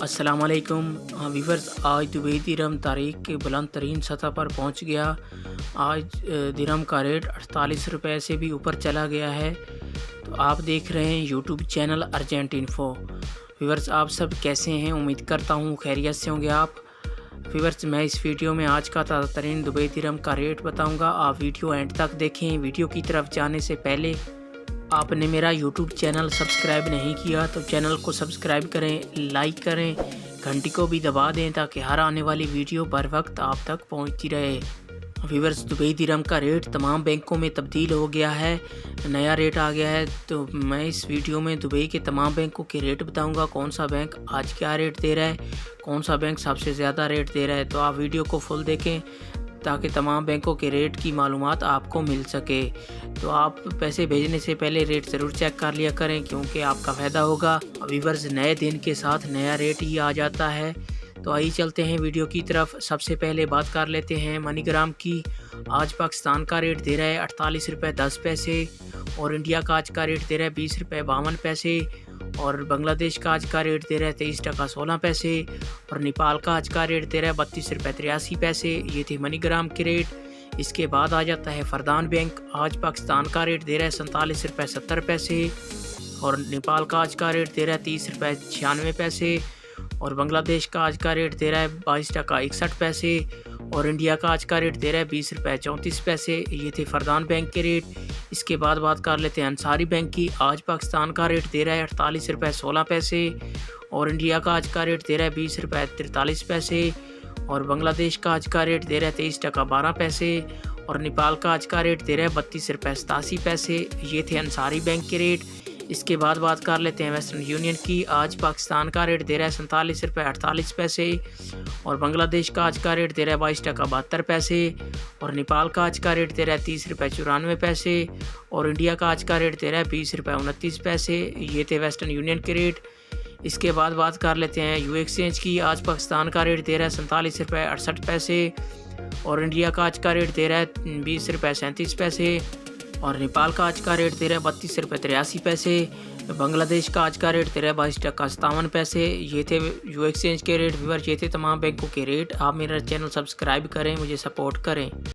अस्सलामुअलैकुम व्यूवर्स, आज दुबई दिरहम तारीख के बुलंद तरीन सतह पर पहुंच गया। आज दिरहम का रेट 48 रुपये से भी ऊपर चला गया है। तो आप देख रहे हैं YouTube channel urgent info. Viewers, आप सब कैसे हैं? उम्मीद करता हूं खैरियत से होंगे आप। व्यूवर्स, मैं इस वीडियो में आज का ताज़ा तरीन दुबई दिरहम का रेट बताऊँगा। आप वीडियो एंड तक देखें। वीडियो की तरफ जाने से पहले आपने मेरा यूट्यूब चैनल सब्सक्राइब नहीं किया तो चैनल को सब्सक्राइब करें, लाइक करें, घंटी को भी दबा दें ताकि हर आने वाली वीडियो बर वक्त आप तक पहुंचती रहे। व्यूवर्स, दुबई दिरहम का रेट तमाम बैंकों में तब्दील हो गया है, नया रेट आ गया है। तो मैं इस वीडियो में दुबई के तमाम बैंकों के रेट बताऊंगा, कौन सा बैंक आज क्या रेट दे रहा है, कौन सा बैंक सबसे ज़्यादा रेट दे रहा है। तो आप वीडियो को फुल देखें ताकि तमाम बैंकों के रेट की मालूमात आपको मिल सके। तो आप पैसे भेजने से पहले रेट ज़रूर चेक कर लिया करें, क्योंकि आपका फ़ायदा होगा। व्यूवर्स, नए दिन के साथ नया रेट ही आ जाता है। तो आइए चलते हैं वीडियो की तरफ। सबसे पहले बात कर लेते हैं मनीग्राम की। आज पाकिस्तान का रेट दे रहा है 48 रुपये 10 पैसे और इंडिया का आज का रेट दे रहा है 20 रुपये 52 पैसे और बांग्लादेश का आज का रेट दे रहा है 23 टका 16 पैसे और नेपाल का आज का रेट दे रहा है 32 रुपये 83 पैसे। ये थे मनीग्राम के रेट। इसके बाद आ जाता है फरदान बैंक। आज पाकिस्तान का रेट दे रहा है 47 रुपये 70 पैसे और नेपाल का आज का रेट दे रहा है 30 रुपये 96 पैसे और बांग्लादेश का आज का रेट दे रहा है 22 टका 61 पैसे और इंडिया का आज का रेट दे रहा है 20 रुपये 34 पैसे। ये थे फरदान बैंक के रेट। इसके बाद बात कर लेते हैं अंसारी बैंक की। आज पाकिस्तान का रेट दे रहा है 48 रुपये 16 पैसे और इंडिया का आज का रेट दे रहा है 20 रुपये 43 पैसे और बांग्लादेश का आज का रेट दे रहा है 23 टका 12 पैसे और नेपाल का आज का रेट दे रहा है 32 रुपये 87 पैसे। ये थे अंसारी बैंक के रेट। इसके बाद बात कर लेते हैं वेस्टर्न यूनियन की। आज पाकिस्तान का रेट दे रहा है 47 रुपये 48 पैसे और बांग्लादेश का आज का रेट दे रहा है 22 टका 72 पैसे और नेपाल का आज का रेट दे रहा है 30 रुपये 94 पैसे और इंडिया का आज का रेट दे रहा है 20 रुपये 29 पैसे। ये थे वेस्टर्न यूनियन के रेट। इसके बाद बात कर लेते हैं यू एक्सचेंज की। आज पाकिस्तान का रेट दे रहा है 47 रुपये 68 पैसे और इंडिया का आज का रेट दे रहा है 20 रुपये 37 पैसे और नेपाल का आज का रेट दे रहा है 32 रुपये 83 पैसे। बांग्लादेश का आज का रेट दे रहा है 22 टका 57 पैसे। ये थे यू एक्सचेंज के रेट। व्यूअर, ये थे तमाम बैंकों के रेट। आप मेरा चैनल सब्सक्राइब करें, मुझे सपोर्ट करें।